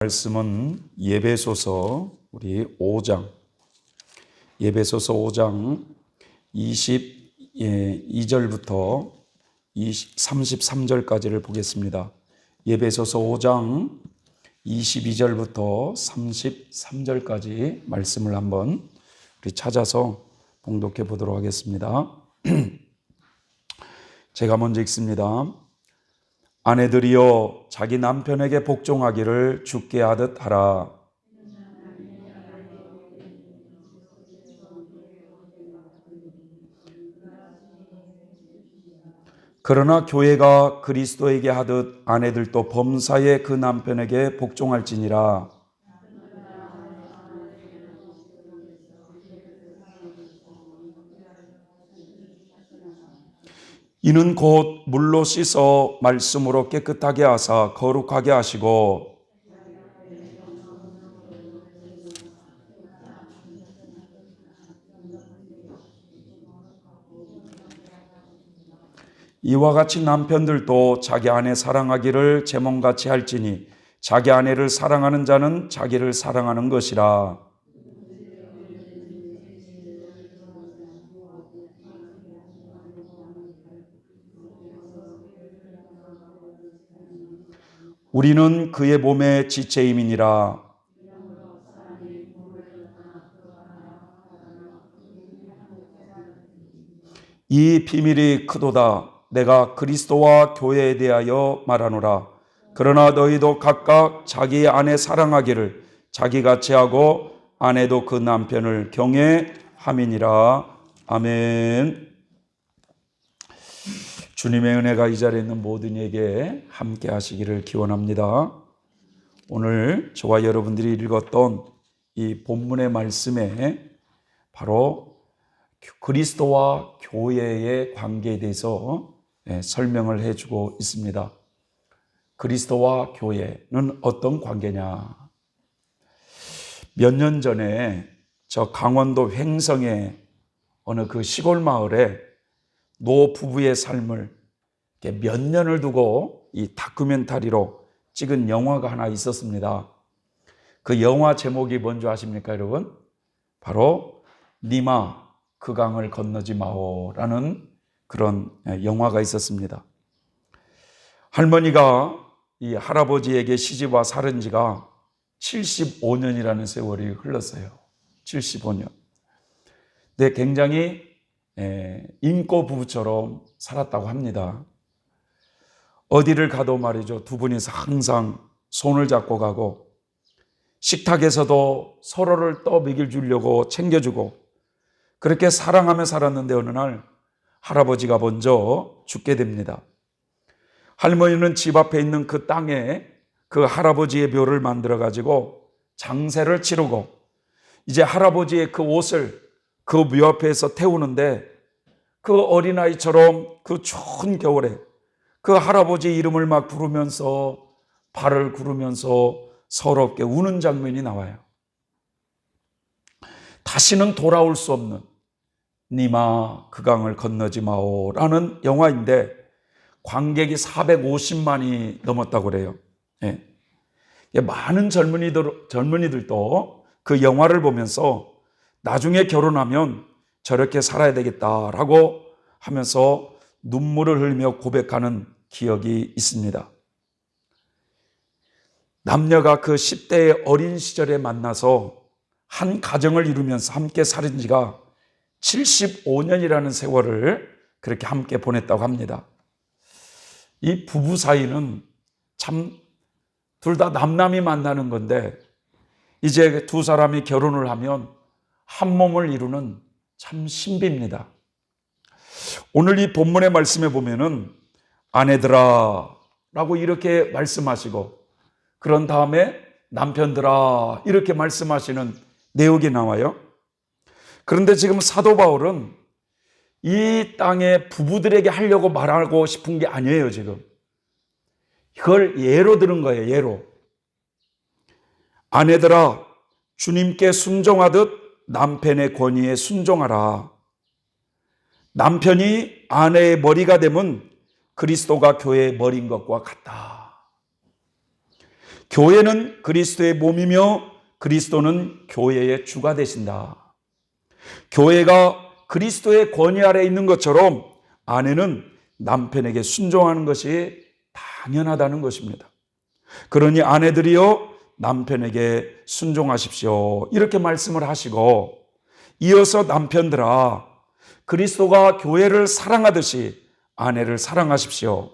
말씀은 예배소서 우리 5장 예배소서 5장 22절부터 33절까지를 보겠습니다. 예배소서 5장 22절부터 33절까지 말씀을 한번 우리 찾아서 봉독해 보도록 하겠습니다. 제가 먼저 읽습니다. 아내들이여 자기 남편에게 복종하기를 주께 하듯 하라. 그러나 교회가 그리스도에게 하듯 아내들도 범사에 그 남편에게 복종할지니라. 이는 곧 물로 씻어 말씀으로 깨끗하게 하사 거룩하게 하시고 이와 같이 남편들도 자기 아내 사랑하기를 제 몸같이 할지니 자기 아내를 사랑하는 자는 자기를 사랑하는 것이라. 우리는 그의 몸의 지체임이니라. 이 비밀이 크도다. 내가 그리스도와 교회에 대하여 말하노라. 그러나 너희도 각각 자기 아내 사랑하기를 자기같이 하고 아내도 그 남편을 경외함이니라. 아멘. 주님의 은혜가 이 자리에 있는 모든 이에게 함께 하시기를 기원합니다. 오늘 저와 여러분들이 읽었던 이 본문의 말씀에 바로 그리스도와 교회의 관계에 대해서 설명을 해주고 있습니다. 그리스도와 교회는 어떤 관계냐? 몇 년 전에 저 강원도 횡성의 어느 그 시골 마을에 노 부부의 삶을 몇 년을 두고 이 다큐멘터리로 찍은 영화가 하나 있었습니다. 그 영화 제목이 뭔지 아십니까, 여러분? 바로 니마 그 강을 건너지 마오라는 그런 영화가 있었습니다. 할머니가 이 할아버지에게 시집와 살은 지가 75년이라는 세월이 흘렀어요. 75년. 근데 굉장히 인고 부부처럼 살았다고 합니다. 어디를 가도 말이죠. 두 분이서 항상 손을 잡고 가고 식탁에서도 서로를 떠먹일 주려고 챙겨주고 그렇게 사랑하며 살았는데 어느 날 할아버지가 먼저 죽게 됩니다. 할머니는 집 앞에 있는 그 땅에 그 할아버지의 묘를 만들어 가지고 장세를 치르고 이제 할아버지의 그 옷을 그 묘 앞에서 태우는데 그 어린아이처럼 그 추운 겨울에 그 할아버지 이름을 막 부르면서 발을 구르면서 서럽게 우는 장면이 나와요. 다시는 돌아올 수 없는 니마 그 강을 건너지 마오라는 영화인데 관객이 450만이 넘었다고 그래요. 예. 많은 젊은이들도 그 영화를 보면서 나중에 결혼하면 저렇게 살아야 되겠다라고 하면서 눈물을 흘리며 고백하는 기억이 있습니다. 남녀가 그 10대의 어린 시절에 만나서 한 가정을 이루면서 함께 살은 지가 75년이라는 세월을 그렇게 함께 보냈다고 합니다. 이 부부 사이는 참 둘 다 남남이 만나는 건데 이제 두 사람이 결혼을 하면 한 몸을 이루는 참 신비입니다. 오늘 이 본문의 말씀에 보면은 아내들아 라고 이렇게 말씀하시고 그런 다음에 남편들아 이렇게 말씀하시는 내용이 나와요. 그런데 지금 사도 바울은 이 땅의 부부들에게 하려고 말하고 싶은 게 아니에요. 지금 이걸 예로 들은 거예요. 예로. 아내들아 주님께 순종하듯 남편의 권위에 순종하라. 남편이 아내의 머리가 되면 그리스도가 교회의 머리인 것과 같다. 교회는 그리스도의 몸이며 그리스도는 교회의 주가 되신다. 교회가 그리스도의 권위 아래 있는 것처럼 아내는 남편에게 순종하는 것이 당연하다는 것입니다. 그러니 아내들이여 남편에게 순종하십시오. 이렇게 말씀을 하시고 이어서 남편들아 그리스도가 교회를 사랑하듯이 아내를 사랑하십시오.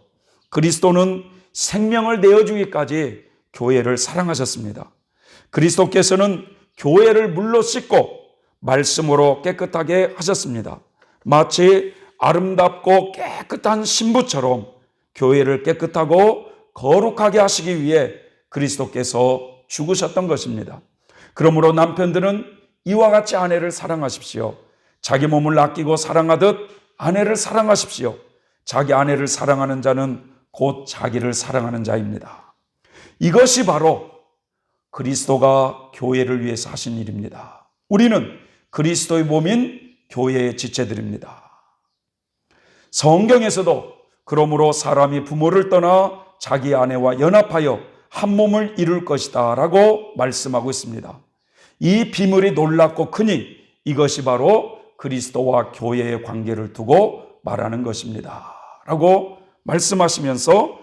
그리스도는 생명을 내어주기까지 교회를 사랑하셨습니다. 그리스도께서는 교회를 물로 씻고 말씀으로 깨끗하게 하셨습니다. 마치 아름답고 깨끗한 신부처럼 교회를 깨끗하고 거룩하게 하시기 위해 그리스도께서 죽으셨던 것입니다. 그러므로 남편들은 이와 같이 아내를 사랑하십시오. 자기 몸을 아끼고 사랑하듯 아내를 사랑하십시오. 자기 아내를 사랑하는 자는 곧 자기를 사랑하는 자입니다. 이것이 바로 그리스도가 교회를 위해서 하신 일입니다. 우리는 그리스도의 몸인 교회의 지체들입니다. 성경에서도 그러므로 사람이 부모를 떠나 자기 아내와 연합하여 한 몸을 이룰 것이다 라고 말씀하고 있습니다. 이 비밀이 놀랍고 크니 이것이 바로 그리스도와 교회의 관계를 두고 말하는 것입니다 라고 말씀하시면서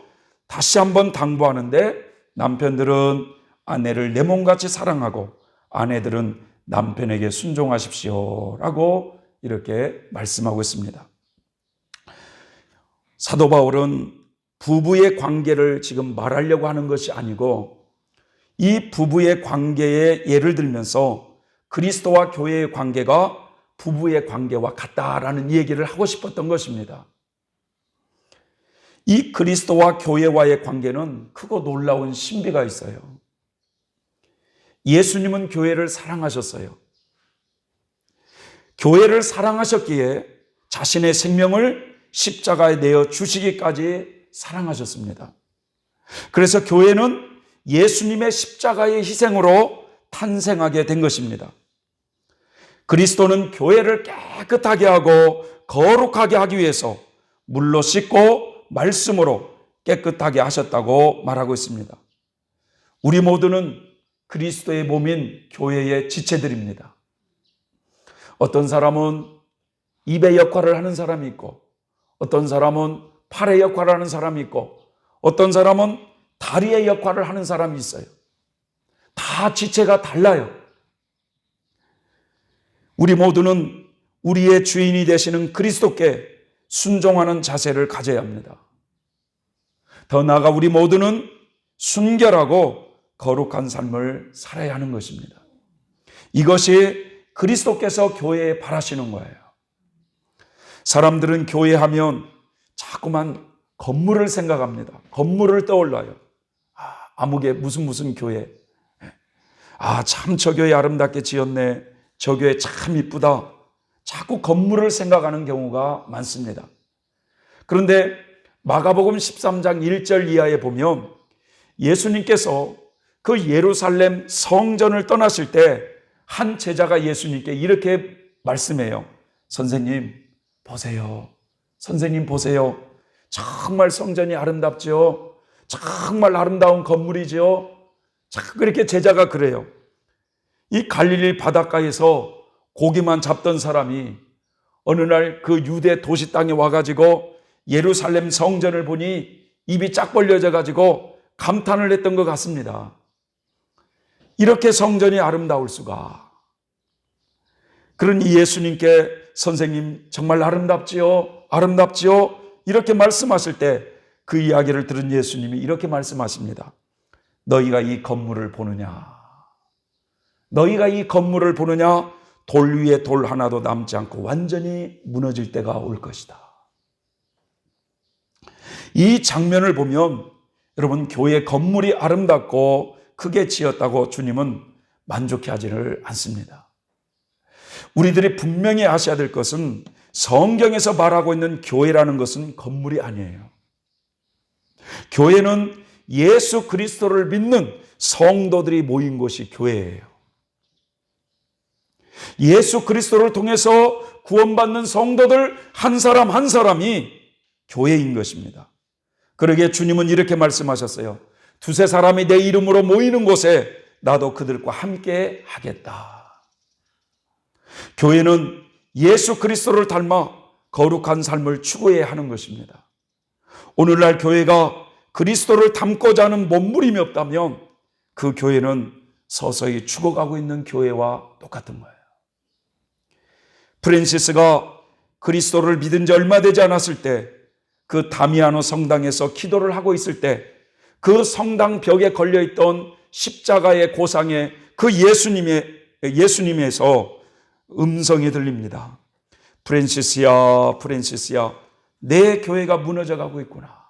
다시 한번 당부하는데 남편들은 아내를 내 몸같이 사랑하고 아내들은 남편에게 순종하십시오 라고 이렇게 말씀하고 있습니다. 사도 바울은 부부의 관계를 지금 말하려고 하는 것이 아니고 이 부부의 관계에 예를 들면서 그리스도와 교회의 관계가 부부의 관계와 같다라는 얘기를 하고 싶었던 것입니다. 이 그리스도와 교회와의 관계는 크고 놀라운 신비가 있어요. 예수님은 교회를 사랑하셨어요. 교회를 사랑하셨기에 자신의 생명을 십자가에 내어 주시기까지 사랑하셨습니다. 그래서 교회는 예수님의 십자가의 희생으로 탄생하게 된 것입니다. 그리스도는 교회를 깨끗하게 하고 거룩하게 하기 위해서 물로 씻고 말씀으로 깨끗하게 하셨다고 말하고 있습니다. 우리 모두는 그리스도의 몸인 교회의 지체들입니다. 어떤 사람은 입의 역할을 하는 사람이 있고 어떤 사람은 팔의 역할을 하는 사람이 있고 어떤 사람은 다리의 역할을 하는 사람이 있어요. 다 지체가 달라요. 우리 모두는 우리의 주인이 되시는 그리스도께 순종하는 자세를 가져야 합니다. 더 나아가 우리 모두는 순결하고 거룩한 삶을 살아야 하는 것입니다. 이것이 그리스도께서 교회에 바라시는 거예요. 사람들은 교회하면 자꾸만 건물을 생각합니다. 건물을 떠올라요. 아무개 무슨 교회. 참 저 교회 아름답게 지었네. 저 교회 참 이쁘다. 자꾸 건물을 생각하는 경우가 많습니다. 그런데 마가복음 13장 1절 이하에 보면 예수님께서 그 예루살렘 성전을 떠나실 때 한 제자가 예수님께 이렇게 말씀해요. 선생님 보세요. 선생님 보세요. 정말 성전이 아름답죠. 정말 아름다운 건물이죠. 자꾸 이렇게 제자가 그래요. 이 갈릴리 바닷가에서 고기만 잡던 사람이 어느 날 그 유대 도시 땅에 와가지고 예루살렘 성전을 보니 입이 짝 벌려져 가지고 감탄을 했던 것 같습니다. 이렇게 성전이 아름다울 수가. 그러니 예수님께 선생님 정말 아름답지요? 아름답지요? 이렇게 말씀하실 때 그 이야기를 들은 예수님이 이렇게 말씀하십니다. 너희가 이 건물을 보느냐? 너희가 이 건물을 보느냐? 돌 위에 돌 하나도 남지 않고 완전히 무너질 때가 올 것이다. 이 장면을 보면 여러분 교회 건물이 아름답고 크게 지었다고 주님은 만족해하지를 않습니다. 우리들이 분명히 아셔야 될 것은 성경에서 말하고 있는 교회라는 것은 건물이 아니에요. 교회는 예수 그리스도를 믿는 성도들이 모인 곳이 교회예요. 예수 그리스도를 통해서 구원받는 성도들 한 사람 한 사람이 교회인 것입니다. 그러기에 주님은 이렇게 말씀하셨어요. 두세 사람이 내 이름으로 모이는 곳에 나도 그들과 함께 하겠다. 교회는 예수 그리스도를 닮아 거룩한 삶을 추구해야 하는 것입니다. 오늘날 교회가 그리스도를 닮고자 하는 몸부림이 없다면 그 교회는 서서히 죽어가고 있는 교회와 똑같은 거예요. 프란시스가 그리스도를 믿은 지 얼마 되지 않았을 때 그 다미아노 성당에서 기도를 하고 있을 때 그 성당 벽에 걸려있던 십자가의 고상에 그 예수님에서 음성이 들립니다. 프란시스야, 프란시스야, 내 교회가 무너져가고 있구나.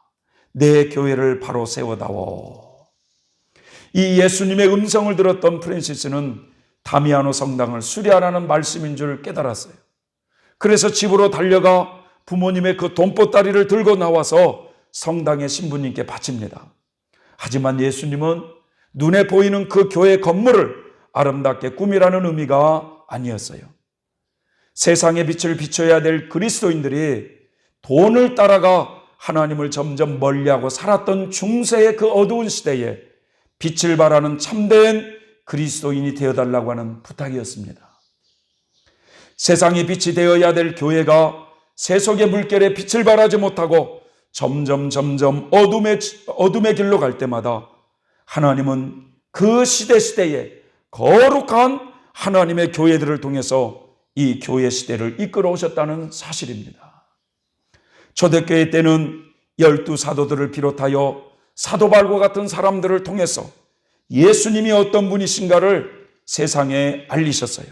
내 교회를 바로 세워다오. 이 예수님의 음성을 들었던 프란시스는 다미아노 성당을 수리하라는 말씀인 줄 깨달았어요. 그래서 집으로 달려가 부모님의 그 돈보따리를 들고 나와서 성당의 신부님께 바칩니다. 하지만 예수님은 눈에 보이는 그 교회 건물을 아름답게 꾸미라는 의미가 아니었어요. 세상의 빛을 비춰야 될 그리스도인들이 돈을 따라가 하나님을 점점 멀리하고 살았던 중세의 그 어두운 시대에 빛을 발하는 참된 그리스도인이 되어달라고 하는 부탁이었습니다. 세상의 빛이 되어야 될 교회가 세속의 물결에 빛을 발하지 못하고 점점 어둠의 길로 갈 때마다 하나님은 그 시대에 거룩한 하나님의 교회들을 통해서 이 교회 시대를 이끌어 오셨다는 사실입니다. 초대교회 때는 12 사도들을 비롯하여 사도 바울과 같은 사람들을 통해서 예수님이 어떤 분이신가를 세상에 알리셨어요.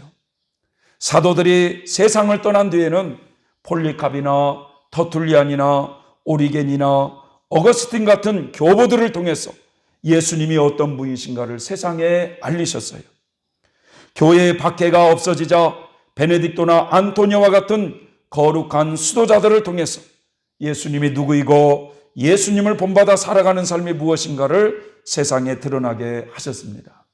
사도들이 세상을 떠난 뒤에는 폴리캅이나 터툴리안이나 오리겐이나 어거스틴 같은 교보들을 통해서 예수님이 어떤 분이신가를 세상에 알리셨어요. 교회의 박해가 없어지자 베네딕토나 안토니오와 같은 거룩한 수도자들을 통해서 예수님이 누구이고 예수님을 본받아 살아가는 삶이 무엇인가를 세상에 드러나게 하셨습니다.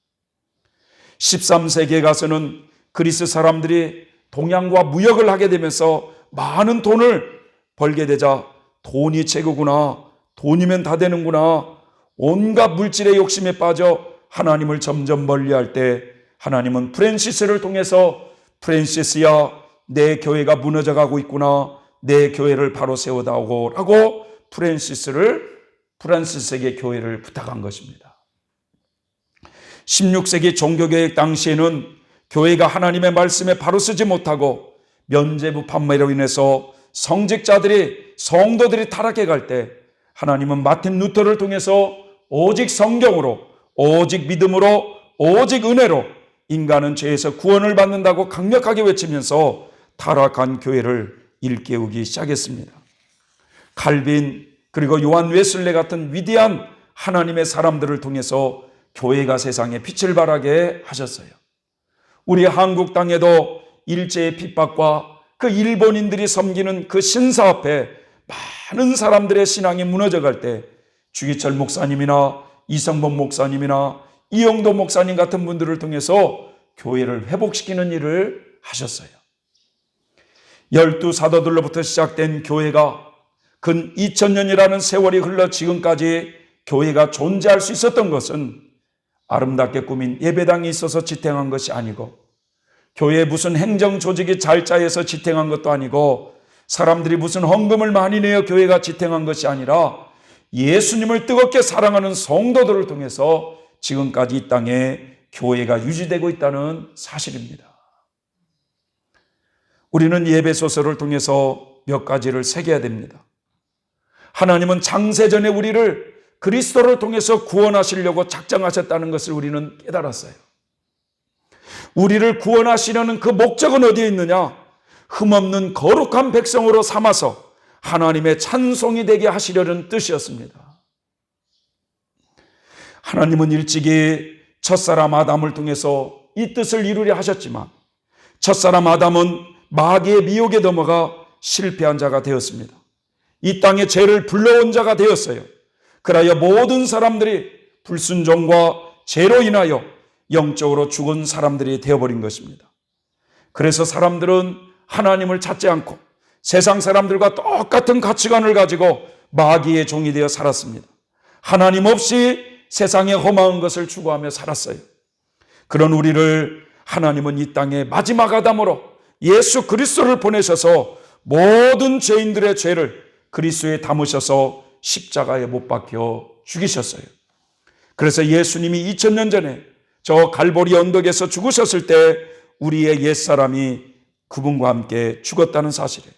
13세기에 가서는 그리스 사람들이 동양과 무역을 하게 되면서 많은 돈을 벌게 되자 돈이 최고구나, 돈이면 다 되는구나, 온갖 물질의 욕심에 빠져 하나님을 점점 멀리할 때 하나님은 프란시스를 통해서 프란시스야, 내 교회가 무너져가고 있구나, 내 교회를 바로 세워다오고 라고 프란시스에게 교회를 부탁한 것입니다. 16세기 종교개혁 당시에는 교회가 하나님의 말씀에 바로 쓰지 못하고 면죄부 판매로 인해서 성도들이 타락해 갈 때 하나님은 마틴 루터를 통해서 오직 성경으로, 오직 믿음으로, 오직 은혜로 인간은 죄에서 구원을 받는다고 강력하게 외치면서 타락한 교회를 일깨우기 시작했습니다. 칼빈 그리고 요한 웨슬레 같은 위대한 하나님의 사람들을 통해서 교회가 세상에 빛을 발하게 하셨어요. 우리 한국 땅에도 일제의 핍박과 그 일본인들이 섬기는 그 신사 앞에 많은 사람들의 신앙이 무너져갈 때 주기철 목사님이나 이성범 목사님이나 이영도 목사님 같은 분들을 통해서 교회를 회복시키는 일을 하셨어요. 12 사도들로부터 시작된 교회가 근 2000년이라는 세월이 흘러 지금까지 교회가 존재할 수 있었던 것은 아름답게 꾸민 예배당이 있어서 지탱한 것이 아니고 교회에 무슨 행정 조직이 잘 짜여서 지탱한 것도 아니고 사람들이 무슨 헌금을 많이 내어 교회가 지탱한 것이 아니라 예수님을 뜨겁게 사랑하는 성도들을 통해서 지금까지 이 땅에 교회가 유지되고 있다는 사실입니다. 우리는 예배소서를 통해서 몇 가지를 새겨야 됩니다. 하나님은 창세전에 우리를 그리스도를 통해서 구원하시려고 작정하셨다는 것을 우리는 깨달았어요. 우리를 구원하시려는 그 목적은 어디에 있느냐? 흠없는 거룩한 백성으로 삼아서 하나님의 찬송이 되게 하시려는 뜻이었습니다. 하나님은 일찍이 첫사람 아담을 통해서 이 뜻을 이루려 하셨지만 첫사람 아담은 마귀의 미혹에 넘어가 실패한 자가 되었습니다. 이 땅에 죄를 불러온 자가 되었어요. 그러하여 모든 사람들이 불순종과 죄로 인하여 영적으로 죽은 사람들이 되어버린 것입니다. 그래서 사람들은 하나님을 찾지 않고 세상 사람들과 똑같은 가치관을 가지고 마귀의 종이 되어 살았습니다. 하나님 없이 세상의 험한 것을 추구하며 살았어요. 그런 우리를 하나님은 이 땅에 마지막 아담으로 예수 그리스도를 보내셔서 모든 죄인들의 죄를 그리스도에 담으셔서 십자가에 못 박혀 죽이셨어요. 그래서 예수님이 2000년 전에 저 갈보리 언덕에서 죽으셨을 때 우리의 옛사람이 그분과 함께 죽었다는 사실이에요.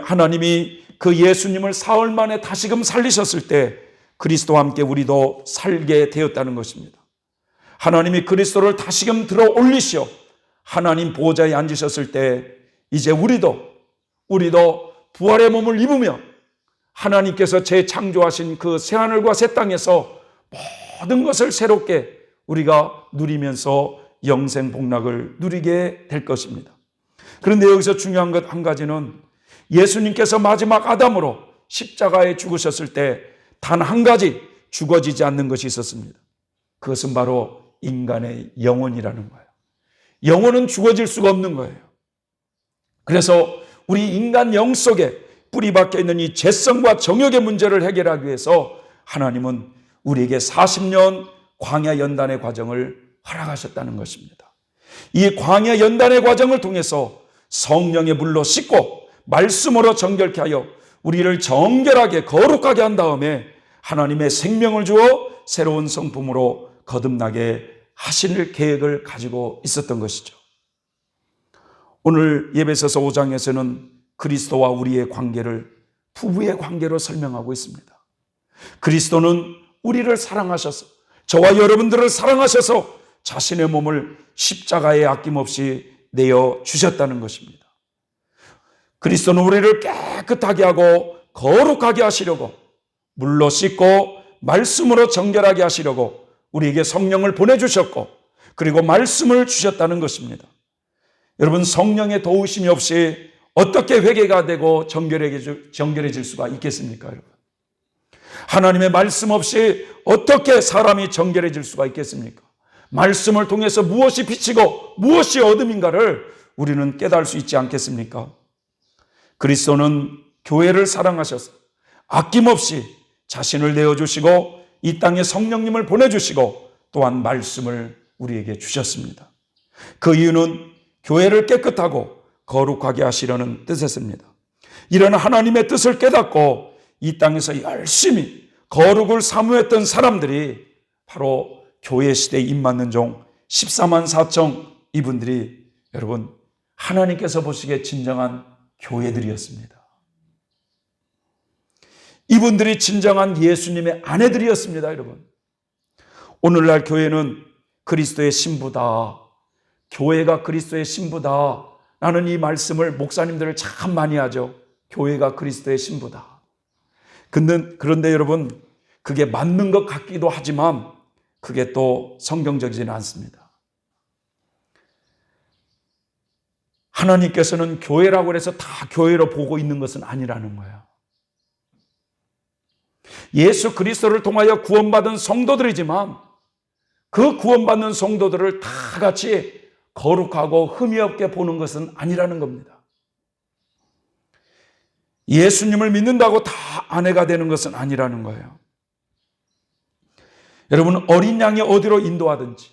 하나님이 그 예수님을 사흘 만에 다시금 살리셨을 때 그리스도와 함께 우리도 살게 되었다는 것입니다. 하나님이 그리스도를 다시금 들어 올리시어 하나님 보좌에 앉으셨을 때 이제 우리도 부활의 몸을 입으며 하나님께서 재창조하신 그 새하늘과 새 땅에서 모든 것을 새롭게 우리가 누리면서 영생 복락을 누리게 될 것입니다. 그런데 여기서 중요한 것 한 가지는 예수님께서 마지막 아담으로 십자가에 죽으셨을 때 단 한 가지 죽어지지 않는 것이 있었습니다. 그것은 바로 인간의 영혼이라는 거예요. 영혼은 죽어질 수가 없는 거예요. 그래서 우리 인간 영 속에 뿌리 박혀 있는 이 죄성과 정욕의 문제를 해결하기 위해서 하나님은 우리에게 40년 광야 연단의 과정을 허락하셨다는 것입니다. 이 광야 연단의 과정을 통해서 성령의 물로 씻고 말씀으로 정결케 하여 우리를 정결하게 거룩하게 한 다음에 하나님의 생명을 주어 새로운 성품으로 거듭나게 하실 계획을 가지고 있었던 것이죠. 오늘 예배소서 5장에서는 그리스도와 우리의 관계를 부부의 관계로 설명하고 있습니다. 그리스도는 우리를 사랑하셔서 저와 여러분들을 사랑하셔서 자신의 몸을 십자가에 아낌없이 내어 주셨다는 것입니다. 그리스도는 우리를 깨끗하게 하고 거룩하게 하시려고 물로 씻고 말씀으로 정결하게 하시려고 우리에게 성령을 보내주셨고 그리고 말씀을 주셨다는 것입니다. 여러분, 성령의 도우심이 없이 어떻게 회개가 되고 정결해질 수가 있겠습니까, 여러분? 하나님의 말씀 없이 어떻게 사람이 정결해질 수가 있겠습니까? 말씀을 통해서 무엇이 빛이고 무엇이 어둠인가를 우리는 깨달을 수 있지 않겠습니까? 그리스도는 교회를 사랑하셔서 아낌없이 자신을 내어주시고 이 땅에 성령님을 보내주시고 또한 말씀을 우리에게 주셨습니다. 그 이유는 교회를 깨끗하고 거룩하게 하시려는 뜻이었습니다. 이런 하나님의 뜻을 깨닫고 이 땅에서 열심히 거룩을 사모했던 사람들이 바로 교회 시대에 입맞는 종 14만 4천 이분들이 여러분 하나님께서 보시기에 진정한 교회들이었습니다. 이분들이 진정한 예수님의 아내들이었습니다, 여러분. 오늘날 교회는 그리스도의 신부다. 교회가 그리스도의 신부다. 라는 이 말씀을 목사님들을 참 많이 하죠. 교회가 그리스도의 신부다. 그런데 여러분, 그게 맞는 것 같기도 하지만 그게 또 성경적이지는 않습니다. 하나님께서는 교회라고 해서 다 교회로 보고 있는 것은 아니라는 거예요. 예수 그리스도를 통하여 구원받은 성도들이지만 그 구원받는 성도들을 다 같이 거룩하고 흠이 없게 보는 것은 아니라는 겁니다. 예수님을 믿는다고 다 아내가 되는 것은 아니라는 거예요. 여러분, 어린 양이 어디로 인도하든지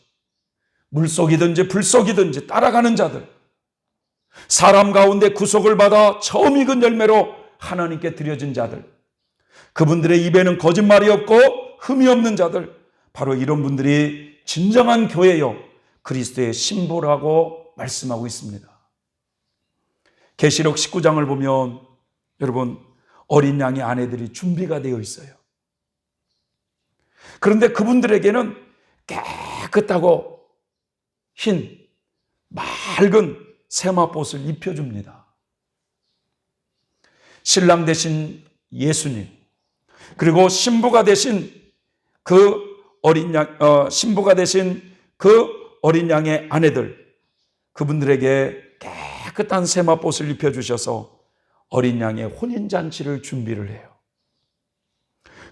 물속이든지 불속이든지 따라가는 자들, 사람 가운데 구속을 받아 처음 익은 열매로 하나님께 드려진 자들, 그분들의 입에는 거짓말이 없고 흠이 없는 자들, 바로 이런 분들이 진정한 교회요 그리스도의 신부라고 말씀하고 있습니다. 계시록 19장을 보면 여러분 어린 양의 아내들이 준비가 되어 있어요. 그런데 그분들에게는 깨끗하고 흰 맑은 세마포옷을 입혀줍니다. 신랑 되신 예수님, 그리고 신부가 되신 그 어린 양의 아내들, 그분들에게 깨끗한 세마포옷을 입혀주셔서 어린 양의 혼인잔치를 준비를 해요.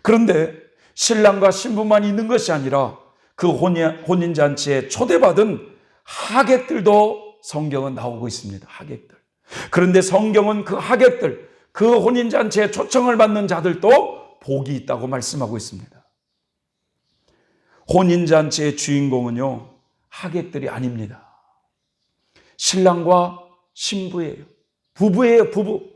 그런데 신랑과 신부만 있는 것이 아니라 그 혼인잔치에 초대받은 하객들도 성경은 나오고 있습니다. 하객들. 그런데 성경은 그 하객들, 그 혼인잔치에 초청을 받는 자들도 복이 있다고 말씀하고 있습니다. 혼인잔치의 주인공은요, 하객들이 아닙니다. 신랑과 신부예요. 부부예요, 부부.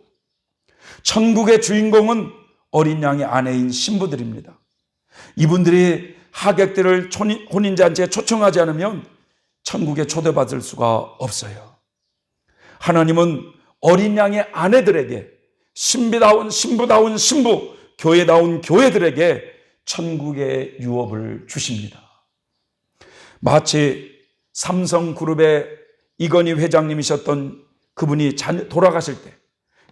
천국의 주인공은 어린 양의 아내인 신부들입니다. 이분들이 하객들을 혼인잔치에 초청하지 않으면 천국에 초대받을 수가 없어요. 하나님은 어린 양의 아내들에게, 신비다운 신부다운 신부, 교회다운 교회들에게 천국의 유업을 주십니다. 마치 삼성그룹의 이건희 회장님이셨던 그분이 돌아가실 때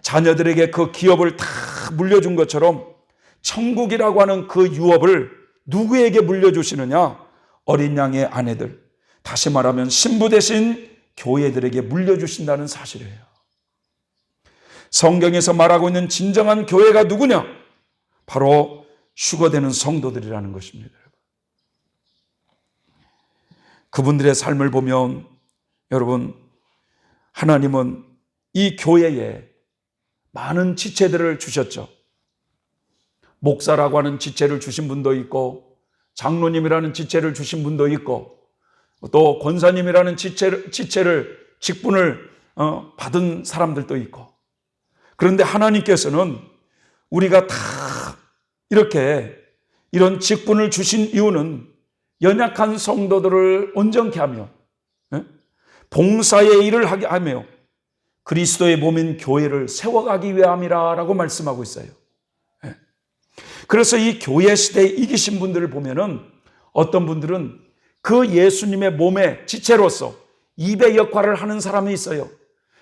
자녀들에게 그 기업을 다 물려준 것처럼 천국이라고 하는 그 유업을 누구에게 물려주시느냐? 어린 양의 아내들, 다시 말하면 신부 대신 교회들에게 물려주신다는 사실이에요. 성경에서 말하고 있는 진정한 교회가 누구냐? 바로 휴거되는 성도들이라는 것입니다. 그분들의 삶을 보면 여러분, 하나님은 이 교회에 많은 지체들을 주셨죠. 목사라고 하는 지체를 주신 분도 있고, 장로님이라는 지체를 주신 분도 있고, 또 권사님이라는 직분을 받은 사람들도 있고. 그런데 하나님께서는 우리가 다 이렇게 이런 직분을 주신 이유는 연약한 성도들을 온전케 하며 봉사의 일을 하게 하며 그리스도의 몸인 교회를 세워가기 위함이라고 말씀하고 있어요. 그래서 이 교회 시대에 이기신 분들을 보면은 어떤 분들은 그 예수님의 몸의 지체로서 입의 역할을 하는 사람이 있어요.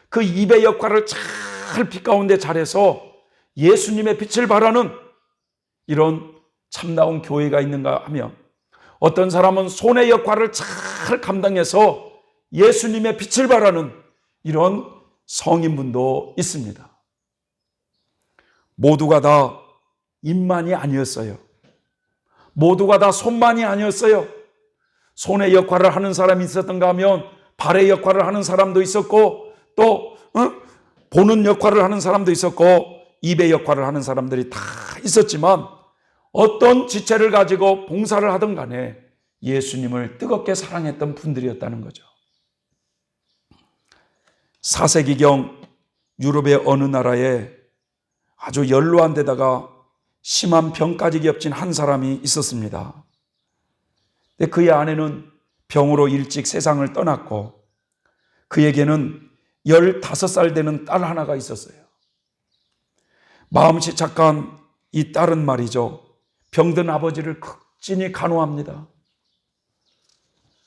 그 입의 역할을 잘 빛 가운데 잘해서 예수님의 빛을 발하는 이런 참다운 교회가 있는가 하면, 어떤 사람은 손의 역할을 잘 감당해서 예수님의 빛을 발하는 이런 성인분도 있습니다. 모두가 다 입만이 아니었어요. 모두가 다 손만이 아니었어요. 손의 역할을 하는 사람이 있었던가 하면 발의 역할을 하는 사람도 있었고, 또 보는 역할을 하는 사람도 있었고, 입의 역할을 하는 사람들이 다 있었지만 어떤 지체를 가지고 봉사를 하든 간에 예수님을 뜨겁게 사랑했던 분들이었다는 거죠. 4세기경 유럽의 어느 나라에 아주 연로한 데다가 심한 병까지 겹친 한 사람이 있었습니다. 근데 그의 아내는 병으로 일찍 세상을 떠났고, 그에게는 15살 되는 딸 하나가 있었어요. 마음씨 착한 이 딸은 말이죠, 병든 아버지를 극진히 간호합니다.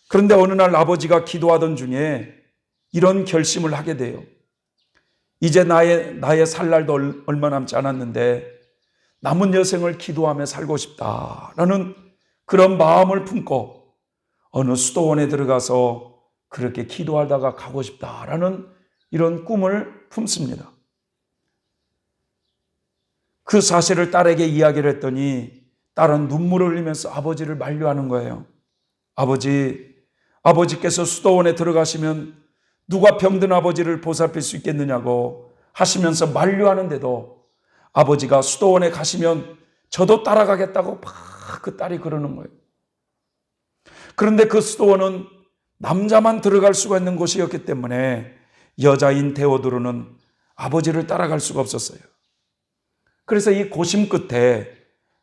그런데 어느 날 아버지가 기도하던 중에 이런 결심을 하게 돼요. 이제 나의 살 날도 얼마 남지 않았는데 남은 여생을 기도하며 살고 싶다라는 그런 마음을 품고 어느 수도원에 들어가서 그렇게 기도하다가 가고 싶다라는 이런 꿈을 품습니다. 그 사실을 딸에게 이야기를 했더니 딸은 눈물을 흘리면서 아버지를 만류하는 거예요. 아버지께서 수도원에 들어가시면 누가 병든 아버지를 보살필 수 있겠느냐고 하시면서 만류하는데도 아버지가 수도원에 가시면 저도 따라가겠다고 막 그 딸이 그러는 거예요. 그런데 그 수도원은 남자만 들어갈 수가 있는 곳이었기 때문에 여자인 데오도르는 아버지를 따라갈 수가 없었어요. 그래서 이 고심 끝에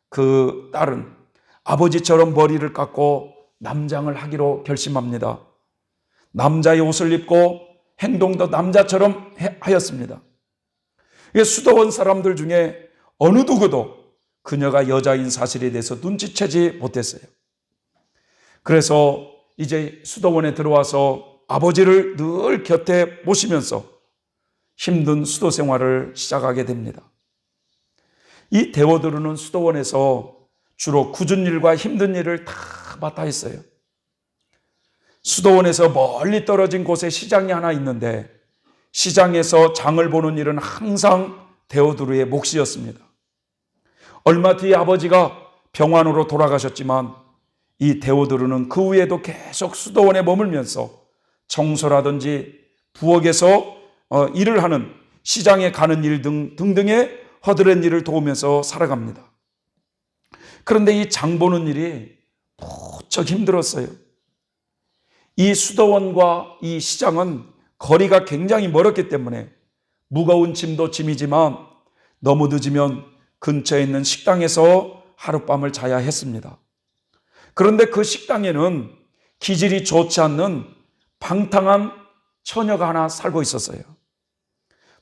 그 딸은 아버지처럼 머리를 깎고 남장을 하기로 결심합니다. 남자의 옷을 입고 행동도 남자처럼 하였습니다. 수도원 사람들 중에 어느 누구도 그녀가 여자인 사실에 대해서 눈치채지 못했어요. 그래서 이제 수도원에 들어와서 아버지를 늘 곁에 모시면서 힘든 수도 생활을 시작하게 됩니다. 이 데오도르는 수도원에서 주로 굳은 일과 힘든 일을 다 맡아 했어요. 수도원에서 멀리 떨어진 곳에 시장이 하나 있는데 시장에서 장을 보는 일은 항상 데오도르의 몫이었습니다. 얼마 뒤에 아버지가 병환으로 돌아가셨지만 이 데오도르는 그 후에도 계속 수도원에 머물면서 청소라든지 부엌에서 일을 하는, 시장에 가는 일 등등의 허드렛 일을 도우면서 살아갑니다. 그런데 이 장 보는 일이 무척 무척 힘들었어요. 이 수도원과 이 시장은 거리가 굉장히 멀었기 때문에 무거운 짐도 짐이지만 너무 늦으면 근처에 있는 식당에서 하룻밤을 자야 했습니다. 그런데 그 식당에는 기질이 좋지 않는 방탕한 처녀가 하나 살고 있었어요.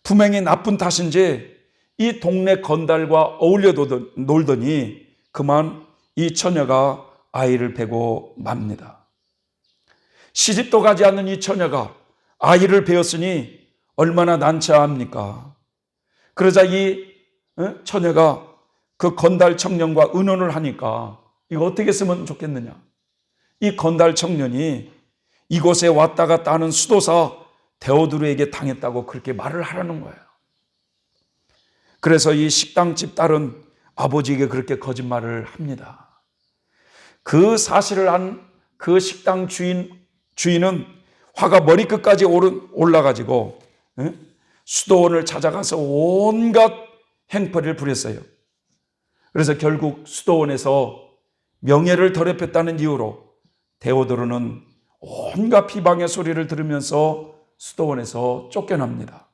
분명히 나쁜 탓인지 이 동네 건달과 어울려 놀더니 그만 이 처녀가 아이를 베고 맙니다. 시집도 가지 않는 이 처녀가 아이를 베었으니 얼마나 난처합니까? 그러자 이 처녀가 그 건달 청년과 의논을 하니까 이거 어떻게 쓰면 좋겠느냐? 이 건달 청년이 이곳에 왔다 갔다 하는 수도사 데오드루에게 당했다고 그렇게 말을 하라는 거예요. 그래서 이 식당집 딸은 아버지에게 그렇게 거짓말을 합니다. 그 사실을 안 그 식당 주인은 화가 머리끝까지 올라가지고 수도원을 찾아가서 온갖 행패를 부렸어요. 그래서 결국 수도원에서 명예를 더럽혔다는 이유로 데오도르는 온갖 비방의 소리를 들으면서 수도원에서 쫓겨납니다.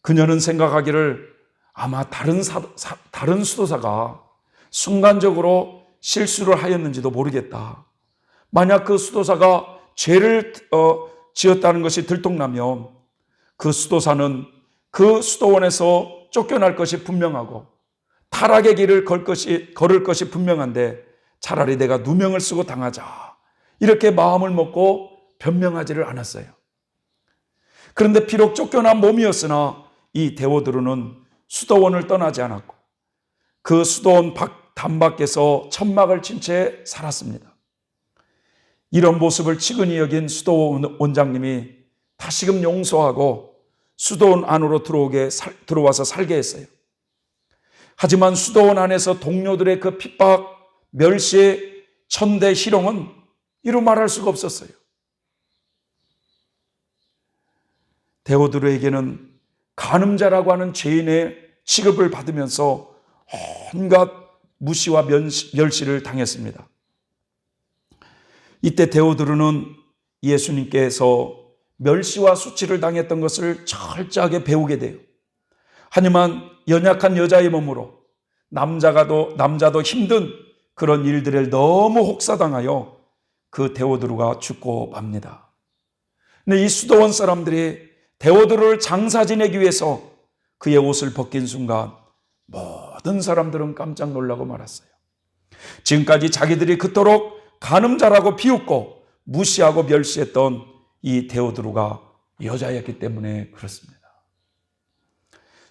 그녀는 생각하기를 아마 다른 수도사가 순간적으로 실수를 하였는지도 모르겠다. 만약 그 수도사가 죄를 지었다는 것이 들통나면 그 수도사는 그 수도원에서 쫓겨날 것이 분명하고 타락의 길을 걸을 것이 분명한데 차라리 내가 누명을 쓰고 당하자. 이렇게 마음을 먹고 변명하지를 않았어요. 그런데 비록 쫓겨난 몸이었으나 이 데오드루는 수도원을 떠나지 않았고 그 수도원 담밖에서 천막을 친 채 살았습니다. 이런 모습을 측은히 여긴 수도원 원장님이 다시금 용서하고 수도원 안으로 들어와서 살게 했어요. 하지만 수도원 안에서 동료들의 그 핍박, 멸시, 천대, 희롱은 이루 말할 수가 없었어요. 데오드루에게는 간음자라고 하는 죄인의 취급을 받으면서 온갖 무시와 멸시를 당했습니다. 이때 데오드루는 예수님께서 멸시와 수치를 당했던 것을 철저하게 배우게 돼요. 하지만 연약한 여자의 몸으로 남자도 힘든 그런 일들을 너무 혹사당하여 그 데오드루가 죽고 맙니다. 근데 이 수도원 사람들이 데오드루를 장사 지내기 위해서 그의 옷을 벗긴 순간 모든 사람들은 깜짝 놀라고 말았어요. 지금까지 자기들이 그토록 간음자라고 비웃고 무시하고 멸시했던 이 데오드루가 여자였기 때문에 그렇습니다.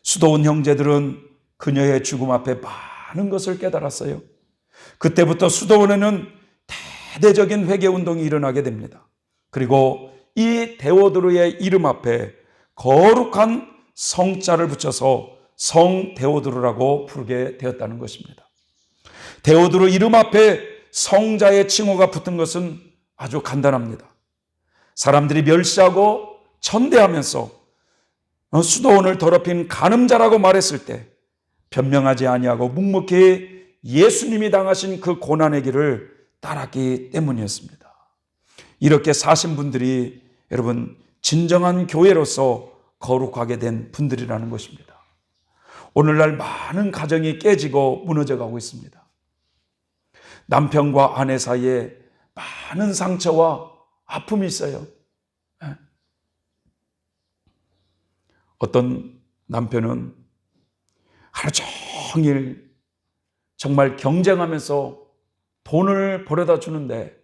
수도원 형제들은 그녀의 죽음 앞에 많은 것을 깨달았어요. 그때부터 수도원에는 대대적인 회개운동이 일어나게 됩니다. 그리고 이 데오드루의 이름 앞에 거룩한 성자를 붙여서 성 데오드루라고 부르게 되었다는 것입니다. 데오드루 이름 앞에 성자의 칭호가 붙은 것은 아주 간단합니다. 사람들이 멸시하고 천대하면서 수도원을 더럽힌 간음자라고 말했을 때 변명하지 아니하고 묵묵히 예수님이 당하신 그 고난의 길을 따랐기 때문이었습니다. 이렇게 사신 분들이 여러분 진정한 교회로서 거룩하게 된 분들이라는 것입니다. 오늘날 많은 가정이 깨지고 무너져 가고 있습니다. 남편과 아내 사이에 많은 상처와 아픔이 있어요. 어떤 남편은 하루 종일 정말 경쟁하면서 돈을 벌어다 주는데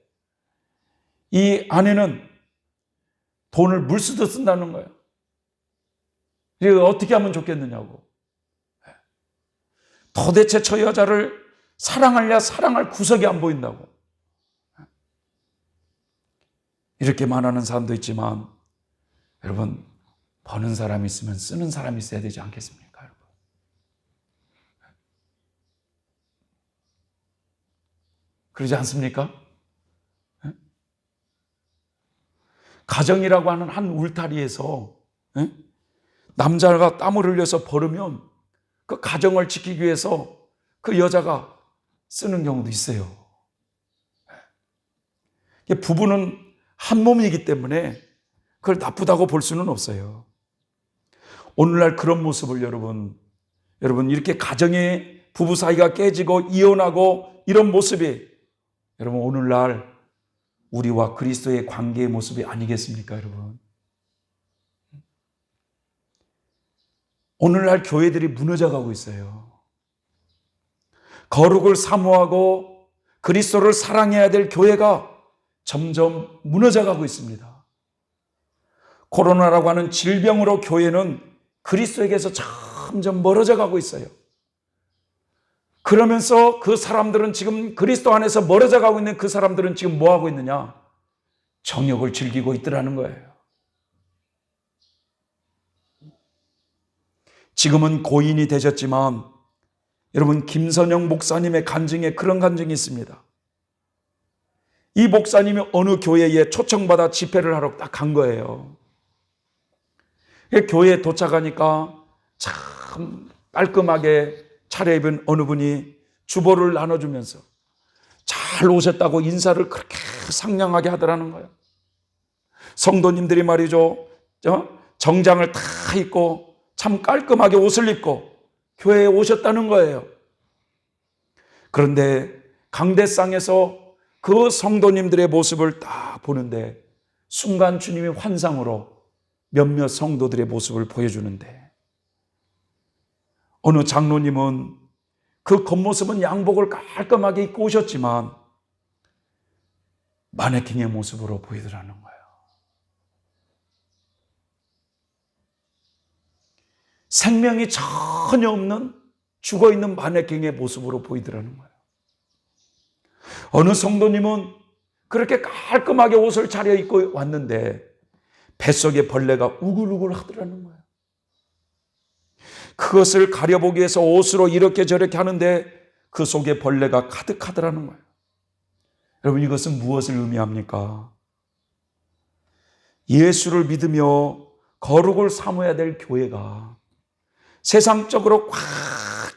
이 아내는 돈을 물 쓰듯 쓴다는 거예요. 이거 어떻게 하면 좋겠느냐고. 도대체 저 여자를 사랑하려 사랑할 구석이 안 보인다고. 이렇게 말하는 사람도 있지만 여러분 버는 사람이 있으면 쓰는 사람이 있어야 되지 않겠습니까? 여러분? 그러지 않습니까? 가정이라고 하는 한 울타리에서 남자가 땀을 흘려서 벌으면 그 가정을 지키기 위해서 그 여자가 쓰는 경우도 있어요. 부부는 한 몸이기 때문에 그걸 나쁘다고 볼 수는 없어요. 오늘날 그런 모습을 여러분 이렇게 가정의 부부 사이가 깨지고 이혼하고 이런 모습이 여러분 오늘날 우리와 그리스도의 관계의 모습이 아니겠습니까, 여러분? 오늘날 교회들이 무너져 가고 있어요. 거룩을 사모하고 그리스도를 사랑해야 될 교회가 점점 무너져 가고 있습니다. 코로나라고 하는 질병으로 교회는 그리스도에게서 점점 멀어져 가고 있어요. 그러면서 그 사람들은 지금 그리스도 안에서 멀어져 가고 있는 그 사람들은 지금 뭐 하고 있느냐? 정욕을 즐기고 있더라는 거예요. 지금은 고인이 되셨지만 여러분 김선영 목사님의 간증에 그런 간증이 있습니다. 이 목사님이 어느 교회에 초청받아 집회를 하러 딱 간 거예요. 교회에 도착하니까 참 깔끔하게 차려입은 어느 분이 주보를 나눠주면서 잘 오셨다고 인사를 그렇게 상냥하게 하더라는 거예요. 성도님들이 말이죠, 정장을 다 입고 참 깔끔하게 옷을 입고 교회에 오셨다는 거예요. 그런데 강대상에서 그 성도님들의 모습을 딱 보는데 순간 주님이 환상으로 몇몇 성도들의 모습을 보여주는데 어느 장로님은 그 겉모습은 양복을 깔끔하게 입고 오셨지만 마네킹의 모습으로 보이더라는 거예요. 생명이 전혀 없는 죽어있는 마네킹의 모습으로 보이더라는 거예요. 어느 성도님은 그렇게 깔끔하게 옷을 차려입고 왔는데 뱃속에 벌레가 우글우글 하더라는 거예요. 그것을 가려보기 위해서 옷으로 이렇게 저렇게 하는데 그 속에 벌레가 가득하더라는 거예요. 여러분 이것은 무엇을 의미합니까? 예수를 믿으며 거룩을 사모해야 될 교회가 세상적으로 꽉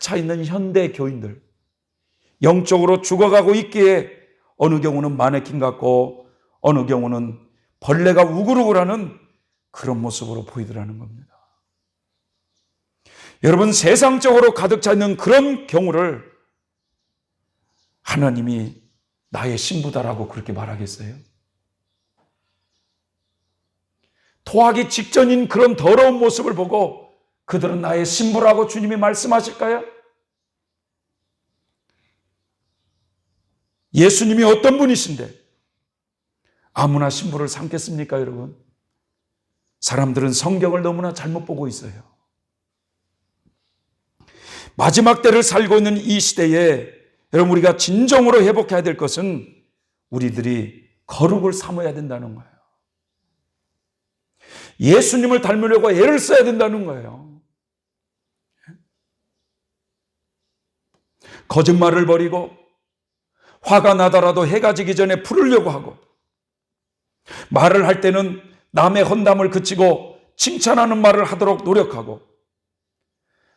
차 있는 현대 교인들, 영적으로 죽어가고 있기에 어느 경우는 마네킹 같고 어느 경우는 벌레가 우글우글하는 그런 모습으로 보이더라는 겁니다. 여러분 세상적으로 가득 차 있는 그런 경우를 하나님이 나의 신부다라고 그렇게 말하겠어요? 토하기 직전인 그런 더러운 모습을 보고 그들은 나의 신부라고 주님이 말씀하실까요? 예수님이 어떤 분이신데 아무나 신부를 삼겠습니까, 여러분? 사람들은 성경을 너무나 잘못 보고 있어요. 마지막 때를 살고 있는 이 시대에 여러분 우리가 진정으로 회복해야 될 것은 우리들이 거룩을 사모해야 된다는 거예요. 예수님을 닮으려고 애를 써야 된다는 거예요. 거짓말을 버리고 화가 나더라도 해가 지기 전에 풀으려고 하고 말을 할 때는 남의 헌담을 그치고 칭찬하는 말을 하도록 노력하고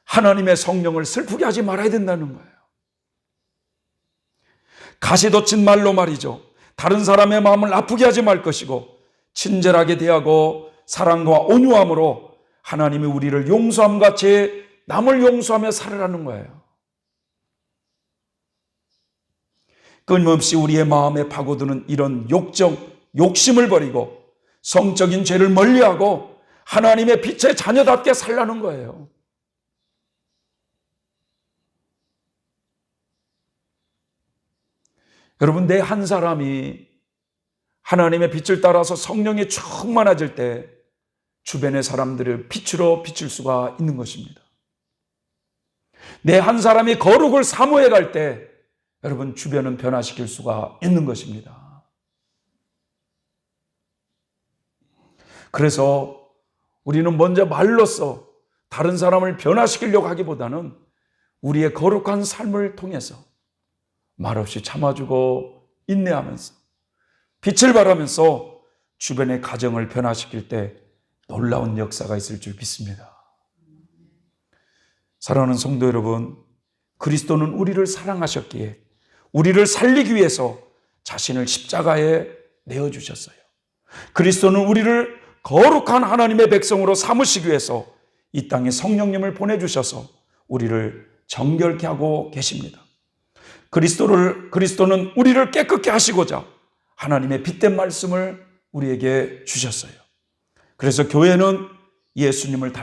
하나님의 성령을 슬프게 하지 말아야 된다는 거예요. 가시돋친 말로 말이죠. 다른 사람의 마음을 아프게 하지 말 것이고 친절하게 대하고 사랑과 온유함으로 하나님이 우리를 용서함과 같이 남을 용서하며 살으라는 거예요. 끊임없이 우리의 마음에 파고드는 이런 욕심을 버리고 성적인 죄를 멀리하고 하나님의 빛의 자녀답게 살라는 거예요. 여러분, 내 한 사람이 하나님의 빛을 따라서 성령이 충만해질 때 주변의 사람들을 빛으로 비출 수가 있는 것입니다. 내 한 사람이 거룩을 사모해 갈 때 여러분 주변은 변화시킬 수가 있는 것입니다. 그래서 우리는 먼저 말로써 다른 사람을 변화시키려고 하기보다는 우리의 거룩한 삶을 통해서 말없이 참아주고 인내하면서 빛을 발하면서 주변의 가정을 변화시킬 때 놀라운 역사가 있을 줄 믿습니다. 사랑하는 성도 여러분, 그리스도는 우리를 사랑하셨기에 우리를 살리기 위해서 자신을 십자가에 내어주셨어요. 그리스도는 우리를 거룩한 하나님의 백성으로 삼으시기 위해서 이 땅에 성령님을 보내주셔서 우리를 정결케 하고 계십니다. 그리스도는 우리를 깨끗게 하시고자 하나님의 빛된 말씀을 우리에게 주셨어요. 그래서 교회는 예수님을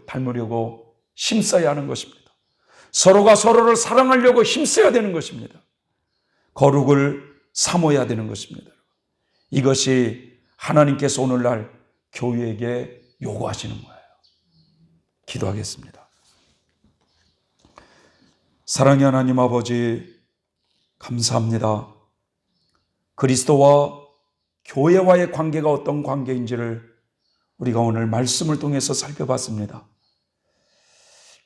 닮으려고 힘써야 하는 것입니다. 서로가 서로를 사랑하려고 힘써야 되는 것입니다. 거룩을 삼어야 되는 것입니다. 이것이 하나님께서 오늘날 교회에게 요구하시는 거예요. 기도하겠습니다. 사랑의 하나님 아버지, 감사합니다. 그리스도와 교회와의 관계가 어떤 관계인지를 우리가 오늘 말씀을 통해서 살펴봤습니다.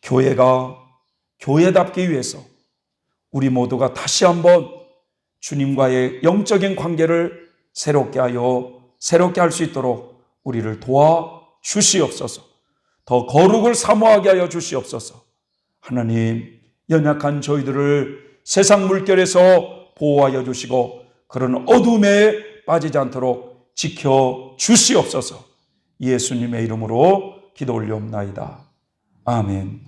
교회가 교회답기 위해서 우리 모두가 다시 한번 주님과의 영적인 관계를 새롭게 할 수 있도록 우리를 도와 주시옵소서. 더 거룩을 사모하게 하여 주시옵소서. 하나님, 연약한 저희들을 세상 물결에서 보호하여 주시고 그런 어둠에 빠지지 않도록 지켜 주시옵소서. 예수님의 이름으로 기도 올리옵나이다. 아멘.